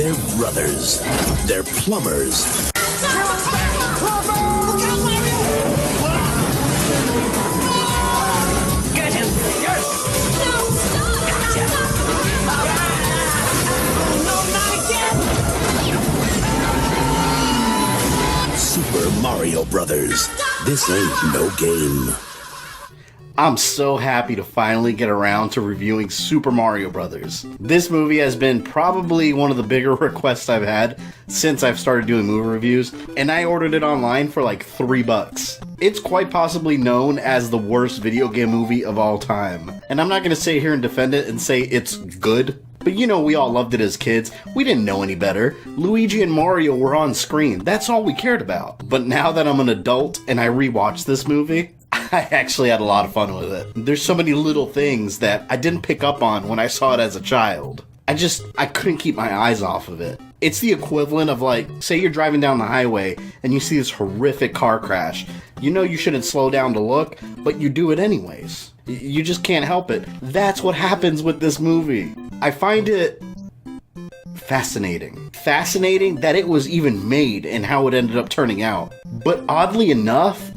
They're brothers. They're plumbers. Get him! Yes! No, stop! Gotcha! No, not again! Super Mario Brothers. This ain't no game. I'm so happy to finally get around to reviewing Super Mario Brothers. This movie has been probably one of the bigger requests I've had since I've started doing movie reviews, and I ordered it online for like $3. It's quite possibly known as the worst video game movie of all time. And I'm not gonna sit here and defend it and say it's good, but you know, we all loved it as kids. We didn't know any better. Luigi and Mario were on screen. That's all we cared about. But now that I'm an adult and I rewatched this movie, I actually had a lot of fun with it. There's so many little things that I didn't pick up on when I saw it as a child. I couldn't keep my eyes off of it. It's the equivalent of, like, say you're driving down the highway and you see this horrific car crash. You know you shouldn't slow down to look, but you do it anyways. You just can't help it. That's what happens with this movie. I find it fascinating. Fascinating that it was even made and how it ended up turning out. But oddly enough,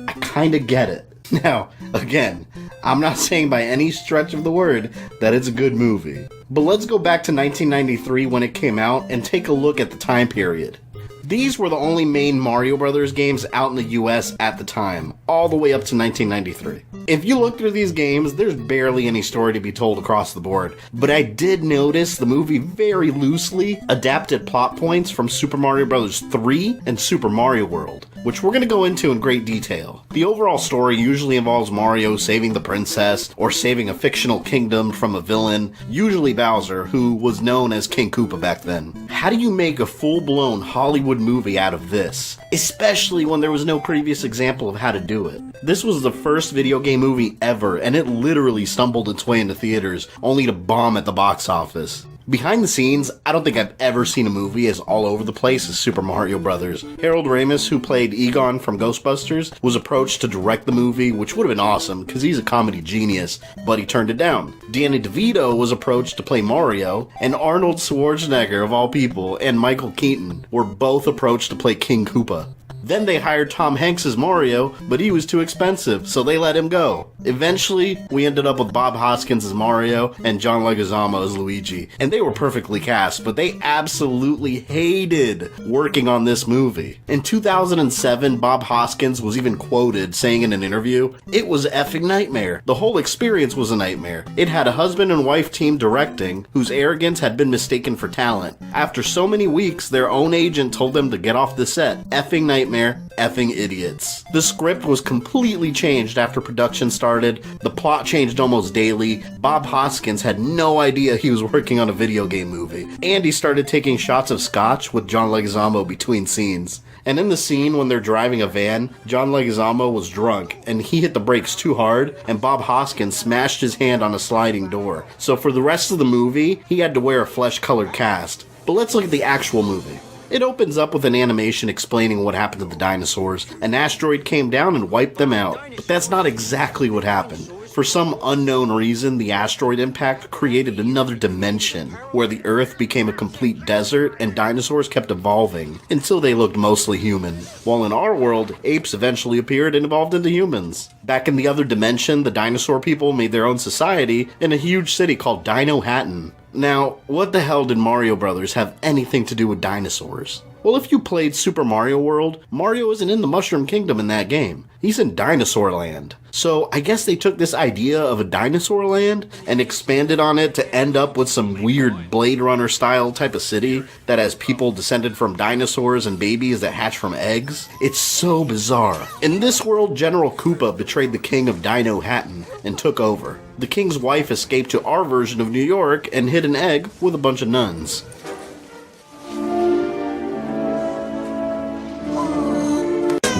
I kinda get it. Now, again, I'm not saying by any stretch of the word that it's a good movie. But let's go back to 1993 when it came out and take a look at the time period. These were the only main Mario Brothers games out in the US at the time, all the way up to 1993. If you look through these games, there's barely any story to be told across the board, but I did notice the movie very loosely adapted plot points from Super Mario Bros. 3 and Super Mario World, which we're going to go into in great detail. The overall story usually involves Mario saving the princess or saving a fictional kingdom from a villain, usually Bowser, who was known as King Koopa back then. How do you make a full-blown Hollywood movie out of this? Especially when there was no previous example of how to do it. This was the first video game movie ever, and it literally stumbled its way into theaters, only to bomb at the box office. Behind the scenes, I don't think I've ever seen a movie as all over the place as Super Mario Brothers. Harold Ramis, who played Egon from Ghostbusters, was approached to direct the movie, which would have been awesome, because he's a comedy genius, but he turned it down. Danny DeVito was approached to play Mario, and Arnold Schwarzenegger, of all people, and Michael Keaton were both approached to play King Koopa. Then they hired Tom Hanks as Mario, but he was too expensive, so they let him go. Eventually, we ended up with Bob Hoskins as Mario and John Leguizamo as Luigi, and they were perfectly cast, but they absolutely hated working on this movie. In 2007, Bob Hoskins was even quoted saying in an interview, "It was an effing nightmare. The whole experience was a nightmare. It had a husband and wife team directing, whose arrogance had been mistaken for talent. After so many weeks, their own agent told them to get off the set. Effing nightmare. Effing idiots." The script was completely changed after production started, the plot changed almost daily, Bob Hoskins had no idea he was working on a video game movie, and he started taking shots of scotch with John Leguizamo between scenes. And in the scene when they're driving a van, John Leguizamo was drunk, and he hit the brakes too hard, and Bob Hoskins smashed his hand on a sliding door. So for the rest of the movie, he had to wear a flesh-colored cast. But let's look at the actual movie. It opens up with an animation explaining what happened to the dinosaurs. An asteroid came down and wiped them out, but that's not exactly what happened. For some unknown reason, the asteroid impact created another dimension, where the Earth became a complete desert and dinosaurs kept evolving, until they looked mostly human. While in our world, apes eventually appeared and evolved into humans. Back in the other dimension, the dinosaur people made their own society in a huge city called Dino Hatton. Now, what the hell did Mario Brothers have anything to do with dinosaurs? Well, if you played Super Mario World, Mario isn't in the Mushroom Kingdom in that game. He's in Dinosaur Land. So I guess they took this idea of a dinosaur land and expanded on it to end up with some weird Blade Runner style type of city that has people descended from dinosaurs and babies that hatch from eggs. It's so bizarre. In this world, General Koopa betrayed the king of Dino Hatton and took over. The king's wife escaped to our version of New York and hid an egg with a bunch of nuns.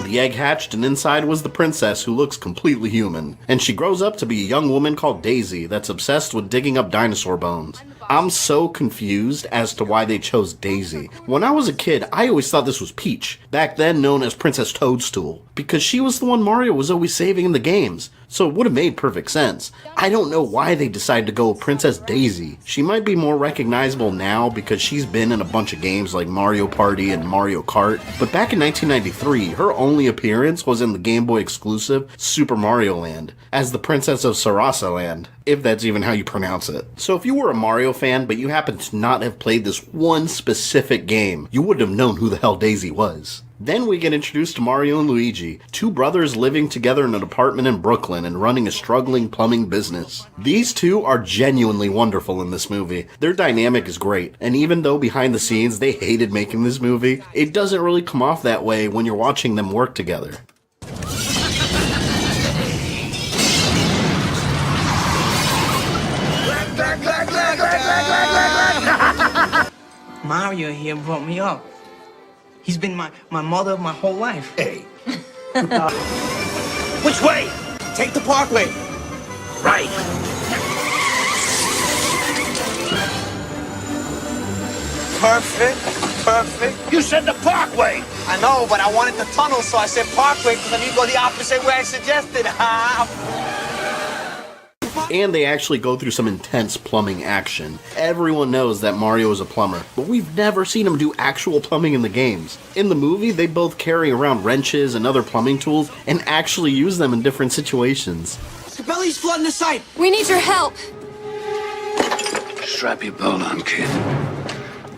The egg hatched and inside was the princess, who looks completely human. And she grows up to be a young woman called Daisy that's obsessed with digging up dinosaur bones. I'm so confused as to why they chose Daisy. When I was a kid, I always thought this was Peach, back then known as Princess Toadstool, because she was the one Mario was always saving in the games. so it would have made perfect sense. I don't know why they decided to go with Princess Daisy. She might be more recognizable now because she's been in a bunch of games like Mario Party and Mario Kart, but back in 1993, her only appearance was in the Game Boy exclusive Super Mario Land, as the Princess of Sarasa Land, if that's even how you pronounce it. So if you were a Mario fan, but you happen to not have played this one specific game, you wouldn't have known who the hell Daisy was. Then we get introduced to Mario and Luigi, two brothers living together in an apartment in Brooklyn and running a struggling plumbing business. These two are genuinely wonderful in this movie. Their dynamic is great, and even though behind the scenes they hated making this movie, it doesn't really come off that way when you're watching them work together. Mario here brought me up. He's been my mother my whole life. Hey. Which way? Take the parkway. Right. Perfect. You said the parkway. I know, but I wanted the tunnel, so I said parkway, because then you go the opposite way I suggested. And they actually go through some intense plumbing action. Everyone knows that Mario is a plumber, but we've never seen him do actual plumbing in the games. In the movie, they both carry around wrenches and other plumbing tools and actually use them in different situations. Belly's flooding the site. We need your help. Strap your belt on, kid.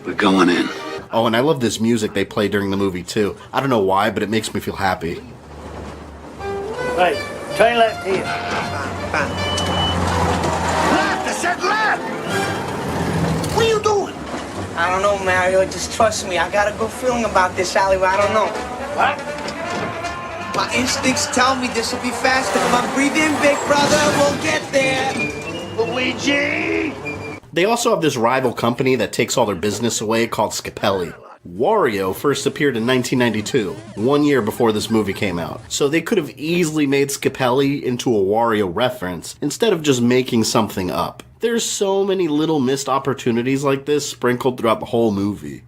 We're going in. Oh, and I love this music they play during the movie too. I don't know why, but it makes me feel happy. Right, turn left here. Left! I said left! What are you doing? I don't know, Mario. Just trust me. I got a good feeling about this alleyway. I don't know. What? My instincts tell me this will be faster. Come on, breathe in, big brother. We'll get there. Luigi! They also have this rival company that takes all their business away called Scapelli. Wario first appeared in 1992, 1 year before this movie came out, so they could have easily made Scapelli into a Wario reference instead of just making something up. There's so many little missed opportunities like this sprinkled throughout the whole movie.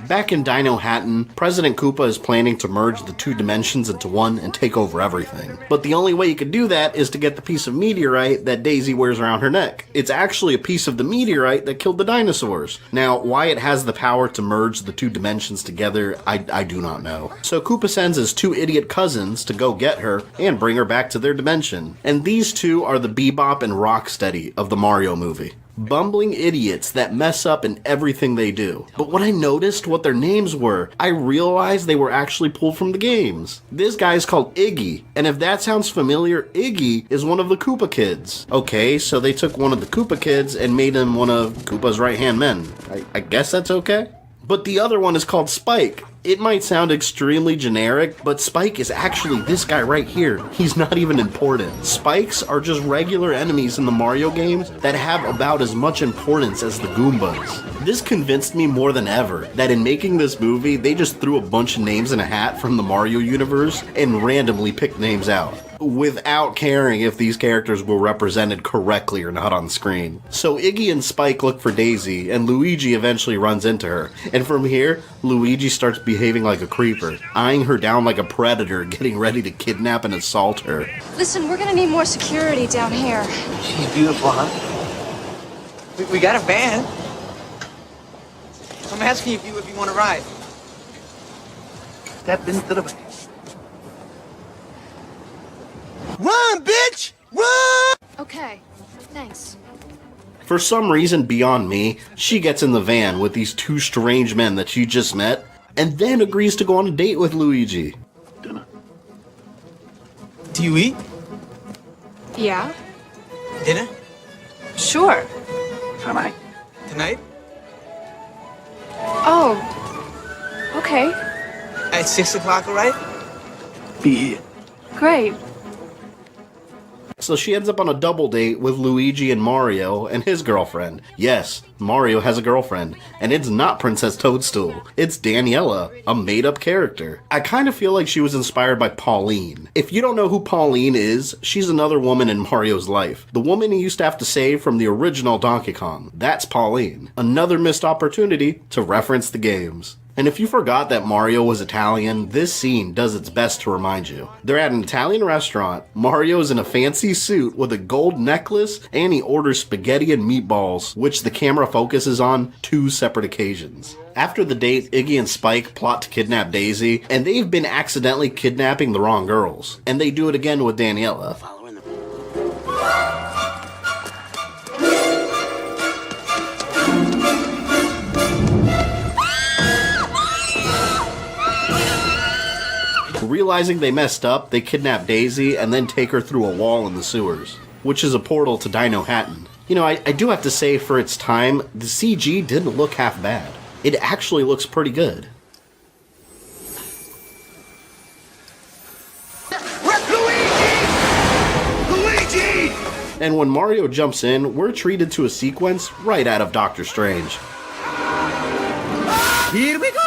Back in Dino Hatton, President Koopa is planning to merge the two dimensions into one and take over everything. But the only way you can do that is to get the piece of meteorite that Daisy wears around her neck. It's actually a piece of the meteorite that killed the dinosaurs. Now, why it has the power to merge the two dimensions together, I do not know. So Koopa sends his two idiot cousins to go get her and bring her back to their dimension. And these two are the Bebop and Rocksteady of the Mario movie. Bumbling idiots that mess up in everything they do. But when I noticed what their names were, I realized they were actually pulled from the games. This guy's called Iggy, and if that sounds familiar, Iggy is one of the Koopa kids. Okay, so they took one of the Koopa kids and made him one of Koopa's right-hand men. I guess that's okay? But the other one is called Spike. It might sound extremely generic, but Spike is actually this guy right here. He's not even important. Spikes are just regular enemies in the Mario games that have about as much importance as the Goombas. This convinced me more than ever that in making this movie, they just threw a bunch of names in a hat from the Mario universe and randomly picked names out, without caring if these characters were represented correctly or not on screen. So Iggy and Spike look for Daisy, and Luigi eventually runs into her. And from here, Luigi starts behaving like a creeper, eyeing her down like a predator, getting ready to kidnap and assault her. Listen, we're gonna need more security down here. She's beautiful, huh? We got a van. I'm asking if you want to ride. Step into the van. Run, bitch! Run! Okay, thanks. For some reason beyond me, she gets in the van with these two strange men that she just met, and then agrees to go on a date with Luigi. Dinner. Do you eat? Yeah? Dinner? Sure. Tonight. Tonight? Oh, okay, At 6 o'clock, all right? Be here. great. So she ends up on a double date with Luigi and Mario and his girlfriend. Yes, Mario has a girlfriend, and it's not Princess Toadstool. It's Daniela, a made-up character. I kind of feel like she was inspired by Pauline. If you don't know who Pauline is, she's another woman in Mario's life. The woman he used to have to save from the original Donkey Kong. That's Pauline. Another missed opportunity to reference the games. And if you forgot that Mario was Italian, this scene does its best to remind you. They're at an Italian restaurant, Mario's in a fancy suit with a gold necklace, and he orders spaghetti and meatballs, which the camera focuses on 2 separate occasions. After the date, Iggy and Spike plot to kidnap Daisy, and they've been accidentally kidnapping the wrong girls. And they do it again with Daniela. Realizing they messed up, they kidnap Daisy and then take her through a wall in the sewers, which is a portal to Dino Hatton. You know, I do have to say, for its time, the CG didn't look half bad. It actually looks pretty good. Luigi! And when Mario jumps in, we're treated to a sequence right out of Doctor Strange. Here we go!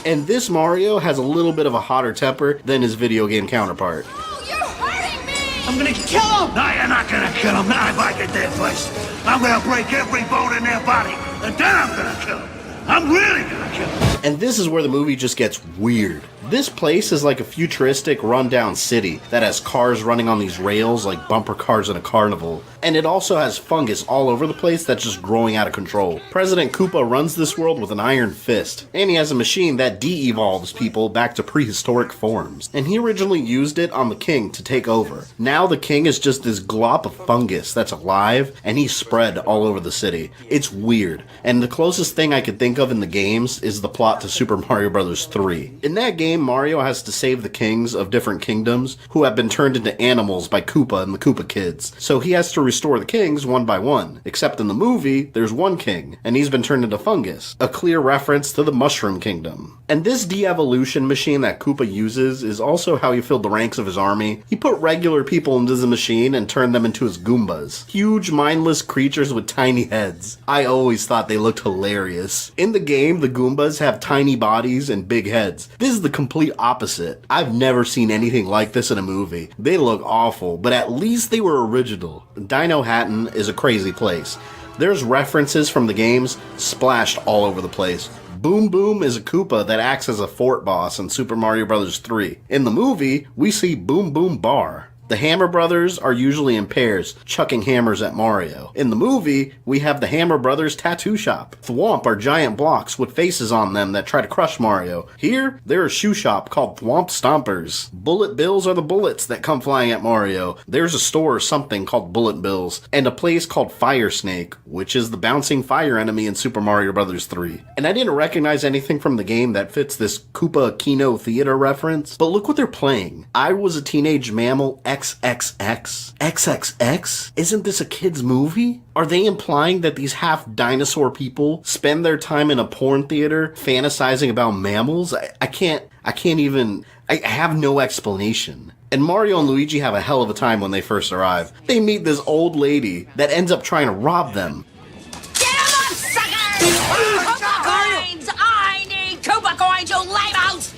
And this Mario has a little bit of a hotter temper than his video game counterpart. Oh, you're hurting me! I'm gonna kill him! No, you're not gonna kill him. Not if I get there first. I'm gonna break every bone in their body, and then I'm gonna kill him. I'm really gonna kill him. And this is where the movie just gets weird. This place is like a futuristic, rundown city that has cars running on these rails like bumper cars in a carnival. And it also has fungus all over the place that's just growing out of control. President Koopa runs this world with an iron fist, and he has a machine that de-evolves people back to prehistoric forms. And he originally used it on the king to take over. Now the king is just this glop of fungus that's alive, and he's spread all over the city. It's weird, and the closest thing I could think of in the games is the plot to Super Mario Bros. 3. In that game, Mario has to save the kings of different kingdoms who have been turned into animals by Koopa and the Koopa Kids. So he has to restore the kings one by one. Except in the movie, there's one king, and he's been turned into fungus. A clear reference to the Mushroom Kingdom. And this de-evolution machine that Koopa uses is also how he filled the ranks of his army. He put regular people into the machine and turned them into his Goombas. Huge, mindless creatures with tiny heads. I always thought they looked hilarious. In the game, the Goombas have tiny bodies and big heads. This is the complete opposite. I've never seen anything like this in a movie. They look awful, but at least they were original. Dino Hatton is a crazy place. There's references from the games splashed all over the place. Boom Boom is a Koopa that acts as a fort boss in Super Mario Bros. 3. In the movie, we see Boom Boom Bar. The Hammer Brothers are usually in pairs, chucking hammers at Mario. In the movie, we have the Hammer Brothers Tattoo Shop. Thwomp are giant blocks with faces on them that try to crush Mario. Here, they're a shoe shop called Thwomp Stompers. Bullet Bills are the bullets that come flying at Mario. There's a store or something called Bullet Bills, and a place called Fire Snake, which is the bouncing fire enemy in Super Mario Bros. 3. And I didn't recognize anything from the game that fits this Koopa Kino Theater reference, but look what they're playing. I Was a Teenage Mammal XXX? XXX? Isn't this a kid's movie? Are they implying that these half-dinosaur people spend their time in a porn theater fantasizing about mammals? I have no explanation. And Mario and Luigi have a hell of a time when they first arrive. They meet this old lady that ends up trying to rob them. Get him up, suckers! Koopa coins! I need Koopa coins, you lame-outs!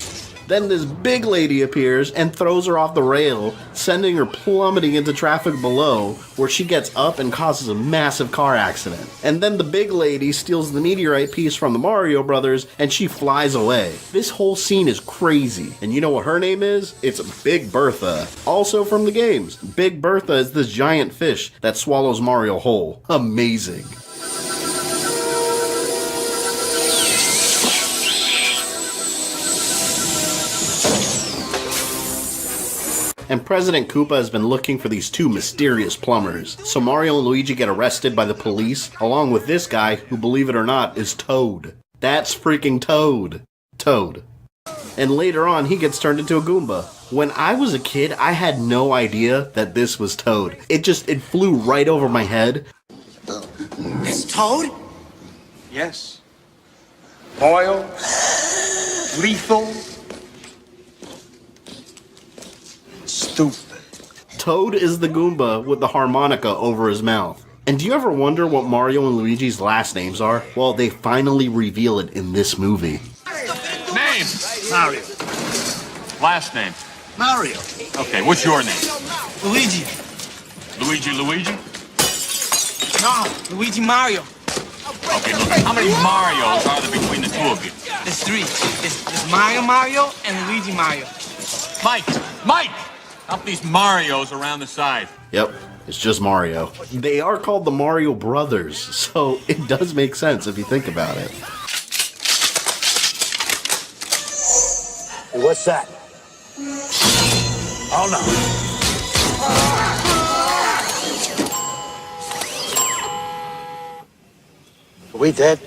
Then this big lady appears and throws her off the rail, sending her plummeting into traffic below, where she gets up and causes a massive car accident. And then the big lady steals the meteorite piece from the Mario Brothers, and she flies away. This whole scene is crazy. And you know what her name is? It's Big Bertha. Also from the games. Big Bertha is this giant fish that swallows Mario whole. Amazing. And President Koopa has been looking for these two mysterious plumbers. So Mario and Luigi get arrested by the police, along with this guy who, believe it or not, is Toad. That's freaking Toad. Toad. And later on, he gets turned into a Goomba. When I was a kid, I had no idea that this was Toad. It flew right over my head. It's Toad? Yes. Loyal. Lethal. Stupid. Toad is the Goomba with the harmonica over his mouth. And do you ever wonder what Mario and Luigi's last names are? Well, they finally reveal it in this movie. Name? Mario. Last name? Mario. Okay, what's your name? Luigi. Luigi? No, Luigi Mario. Okay, look, how many Marios are there between the two of you? There's three. There's Mario, and Luigi Mario. Mike! Up these Marios around the side. Yep, it's just Mario. They are called the Mario Brothers, so it does make sense if you think about it. Hey, what's that? Oh no. Are we dead?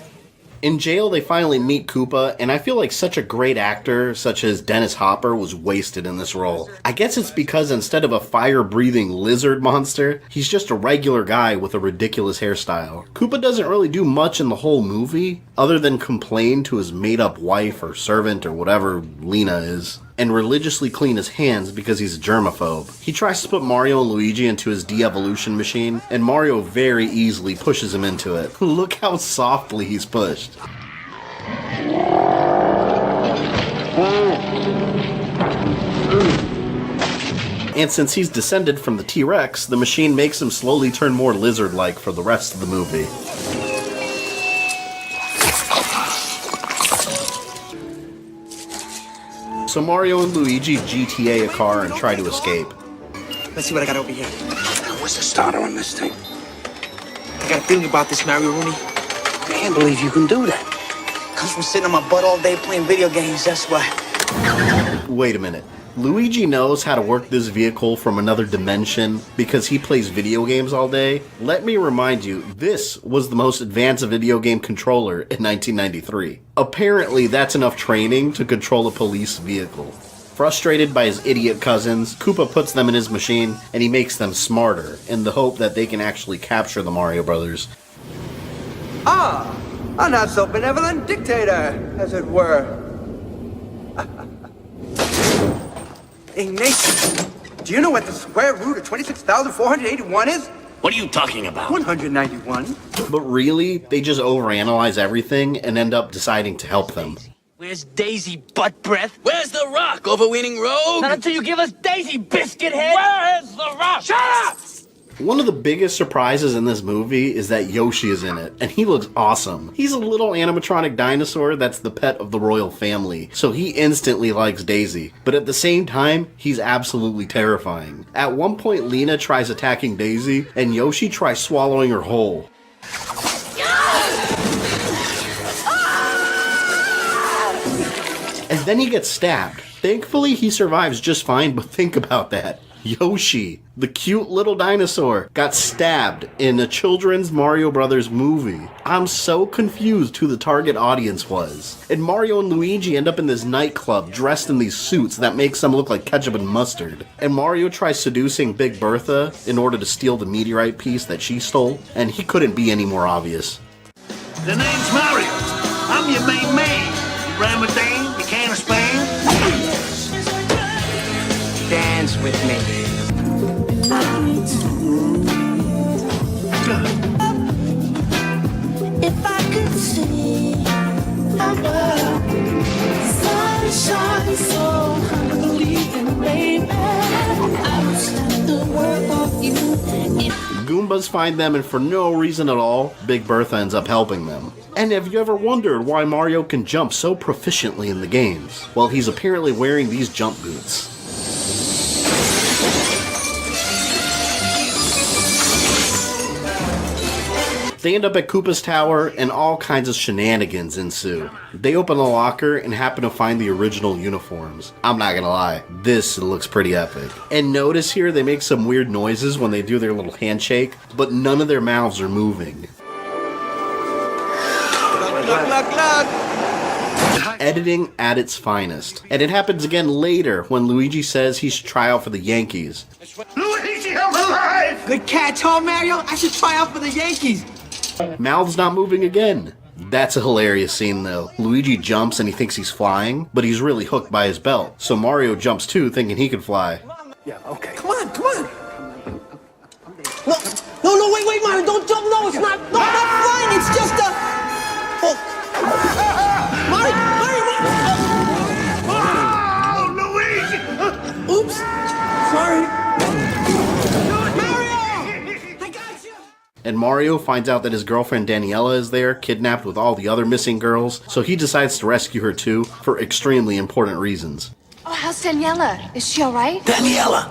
In jail, they finally meet Koopa, and I feel like such a great actor, such as Dennis Hopper, was wasted in this role. I guess it's because instead of a fire-breathing lizard monster, he's just a regular guy with a ridiculous hairstyle. Koopa doesn't really do much in the whole movie, other than complain to his made-up wife or servant or whatever Lena is, and religiously clean his hands because he's a germaphobe. He tries to put Mario and Luigi into his de-evolution machine, and Mario very easily pushes him into it. Look how softly he's pushed. And since he's descended from the T-Rex, the machine makes him slowly turn more lizard-like for the rest of the movie. So Mario and Luigi GTA a car and try to escape. Let's see what I got over here. What's the starter on this thing? I got a feeling about this, Mario Rooney. I can't believe you can do that. Comes from sitting on my butt all day playing video games, that's why. Wait a minute. Luigi knows how to work this vehicle from another dimension because he plays video games all day? Let me remind you, this was the most advanced video game controller in 1993. Apparently, that's enough training to control a police vehicle. Frustrated by his idiot cousins, Koopa puts them in his machine and he makes them smarter in the hope that they can actually capture the Mario Brothers. Ah, a not so benevolent dictator, as it were. Hey, Nathan, do you know what the square root of 26,481 is? What are you talking about? 191. But really, they just overanalyze everything and end up deciding to help them. Where's Daisy, butt breath? Where's the rock, overweening rogue? Not until you give us Daisy, biscuit head! Where is the rock? Shut up! One of the biggest surprises in this movie is that Yoshi is in it, and he looks awesome. He's a little animatronic dinosaur that's the pet of the royal family, so he instantly likes Daisy. But at the same time, he's absolutely terrifying. At one point, Lena tries attacking Daisy, and Yoshi tries swallowing her whole. And then he gets stabbed. Thankfully, he survives just fine, but think about that. Yoshi, the cute little dinosaur, got stabbed in a children's Mario Brothers movie. I'm so confused who the target audience was. And Mario and Luigi end up in this nightclub dressed in these suits that makes them look like ketchup and mustard. And Mario tries seducing Big Bertha in order to steal the meteorite piece that she stole, and he couldn't be any more obvious. The name's Mario. I'm your main man. You Ramadan, you can of Spain. Dance with me. If I could see sunshine so unbelieving, baby, I would stop the world of you. Goombas find them, and for no reason at all, Big Bertha ends up helping them. And have you ever wondered why Mario can jump so proficiently in the games? Well, he's apparently wearing these jump boots. They end up at Koopa's tower, and all kinds of shenanigans ensue. They open a locker and happen to find the original uniforms. I'm not gonna lie, this looks pretty epic. And notice here they make some weird noises when they do their little handshake, but none of their mouths are moving. Look. Editing at its finest. And it happens again later when Luigi says he should try out for the Yankees. Luigi, I'm alive! Good catch, huh, Mario? I should try out for the Yankees. Mouth's not moving again. That's a hilarious scene though. Luigi jumps and he thinks he's flying, but he's really hooked by his belt. So Mario jumps too, thinking he could fly. Yeah, okay. Come on. No, wait, Mario, don't jump. No, it's not. No, not flying. It's just a. Oh. Mario. Oh, Luigi! Oops. Mario finds out that his girlfriend Daniela is there, kidnapped with all the other missing girls, so he decides to rescue her too, for extremely important reasons. Oh, how's Daniela? Is she alright? Daniela!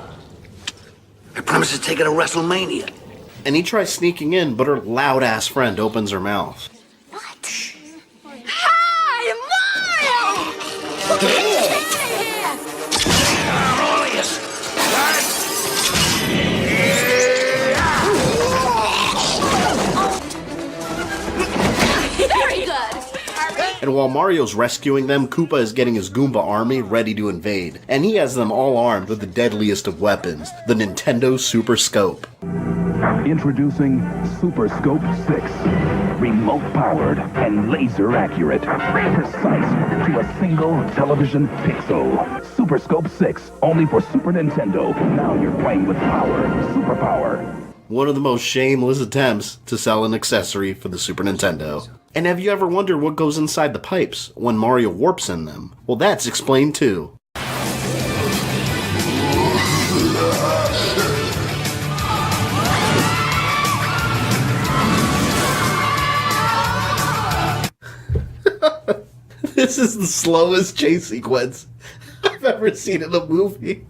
I promised to take her to WrestleMania. And he tries sneaking in, but her loud-ass friend opens her mouth. Hi, Mario! Very good. And while Mario's rescuing them, Koopa is getting his Goomba army ready to invade. And he has them all armed with the deadliest of weapons, the Nintendo Super Scope. Introducing Super Scope 6. Remote-powered and laser-accurate. Precise to a single television pixel. Super Scope 6, only for Super Nintendo. Now you're playing with power. Superpower. One of the most shameless attempts to sell an accessory for the Super Nintendo. And have you ever wondered what goes inside the pipes when Mario warps in them? Well, that's explained too. This is the slowest chase sequence I've ever seen in a movie.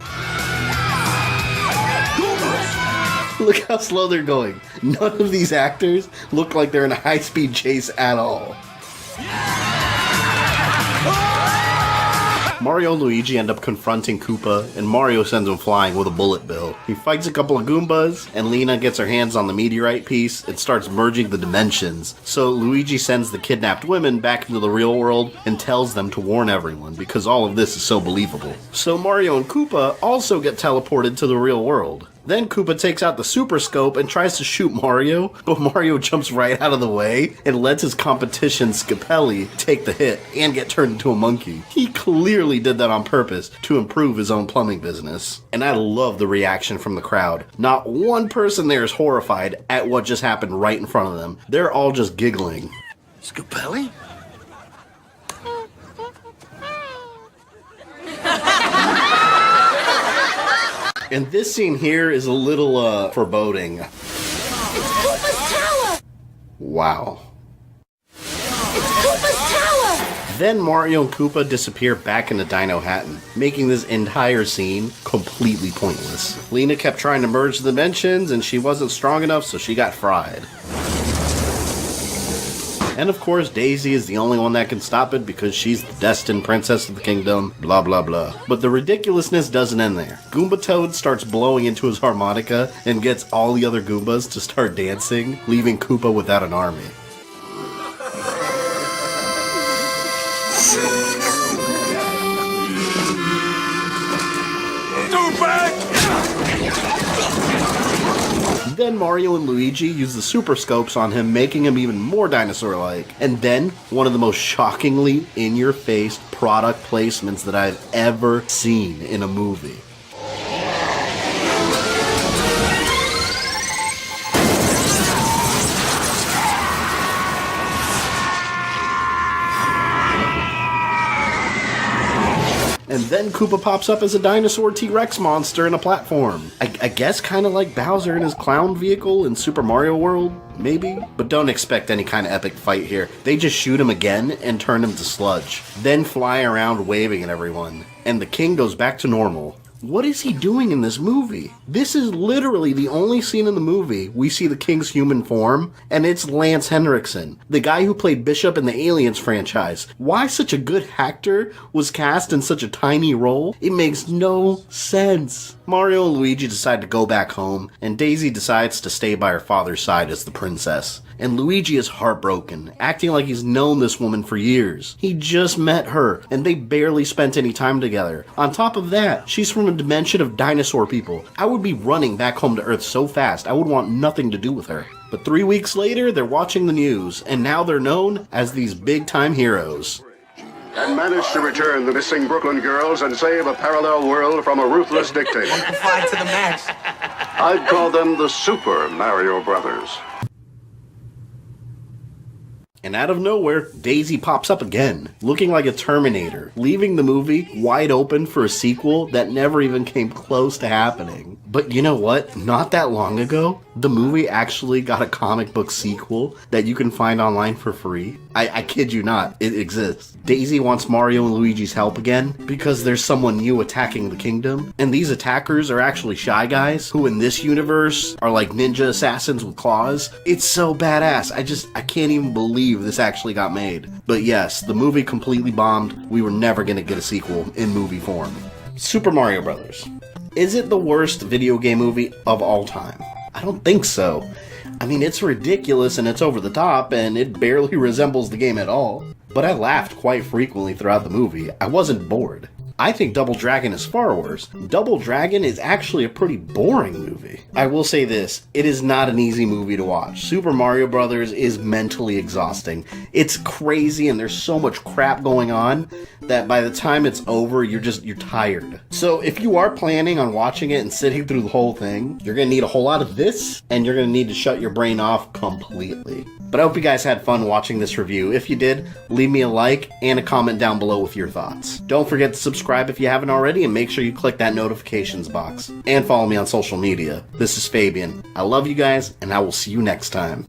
Look how slow they're going. None of these actors look like they're in a high-speed chase at all. Mario and Luigi end up confronting Koopa, and Mario sends him flying with a bullet bill. He fights a couple of Goombas, and Lena gets her hands on the meteorite piece and starts merging the dimensions. So Luigi sends the kidnapped women back into the real world and tells them to warn everyone, because all of this is so believable. So Mario and Koopa also get teleported to the real world. Then Koopa takes out the Super Scope and tries to shoot Mario, but Mario jumps right out of the way and lets his competition Scapelli take the hit and get turned into a monkey. He clearly did that on purpose to improve his own plumbing business. And I love the reaction from the crowd. Not one person there is horrified at what just happened right in front of them. They're all just giggling. Scapelli? And this scene here is a little, foreboding. It's Koopa's tower! Wow. It's Koopa's tower! Then Mario and Koopa disappear back into Dino Hatton, making this entire scene completely pointless. Lena kept trying to merge the dimensions, and she wasn't strong enough, so she got fried. And of course, Daisy is the only one that can stop it because she's the destined princess of the kingdom, blah blah blah. But the ridiculousness doesn't end there. Goomba Toad starts blowing into his harmonica and gets all the other Goombas to start dancing, leaving Koopa without an army. Then Mario and Luigi use the Super Scopes on him, making him even more dinosaur-like. And then, one of the most shockingly in-your-face product placements that I've ever seen in a movie. And then Koopa pops up as a dinosaur T-Rex monster in a platform. I guess kind of like Bowser in his clown vehicle in Super Mario World, maybe? But don't expect any kind of epic fight here. They just shoot him again and turn him to sludge. Then fly around waving at everyone. And the king goes back to normal. What is he doing in this movie? This is literally the only scene in the movie we see the king's human form, and it's Lance Henriksen, the guy who played Bishop in the Aliens franchise. Why such a good actor was cast in such a tiny role? It makes no sense. Mario and Luigi decide to go back home, and Daisy decides to stay by her father's side as the princess. And Luigi is heartbroken, acting like he's known this woman for years. He just met her, and they barely spent any time together. On top of that, she's from a dimension of dinosaur people. I would be running back home to Earth so fast, I would want nothing to do with her. But 3 weeks later, they're watching the news, and now they're known as these big-time heroes. And managed to return the missing Brooklyn girls and save a parallel world from a ruthless dictator. Amplified to the max. I'd call them the Super Mario Brothers. And out of nowhere, Daisy pops up again, looking like a Terminator, leaving the movie wide open for a sequel that never even came close to happening. But you know what? Not that long ago, the movie actually got a comic book sequel that you can find online for free. I kid you not, it exists. Daisy wants Mario and Luigi's help again because there's someone new attacking the kingdom, and these attackers are actually Shy Guys, who in this universe are like ninja assassins with claws. It's so badass. I can't even believe this actually got made. But yes, the movie completely bombed. We were never gonna get a sequel in movie form. Super Mario Brothers. Is it the worst video game movie of all time? I don't think so. I mean, it's ridiculous and it's over the top and it barely resembles the game at all. But I laughed quite frequently throughout the movie. I wasn't bored. I think Double Dragon is far worse. Double Dragon is actually a pretty boring movie. I will say this, it is not an easy movie to watch. Super Mario Brothers is mentally exhausting. It's crazy and there's so much crap going on that by the time it's over, you're tired. So if you are planning on watching it and sitting through the whole thing, you're gonna need a whole lot of this and you're gonna need to shut your brain off completely. But I hope you guys had fun watching this review. If you did, leave me a like and a comment down below with your thoughts. Don't forget to subscribe if you haven't already, and make sure you click that notifications box. And follow me on social media. This is Fabian. I love you guys, and I will see you next time.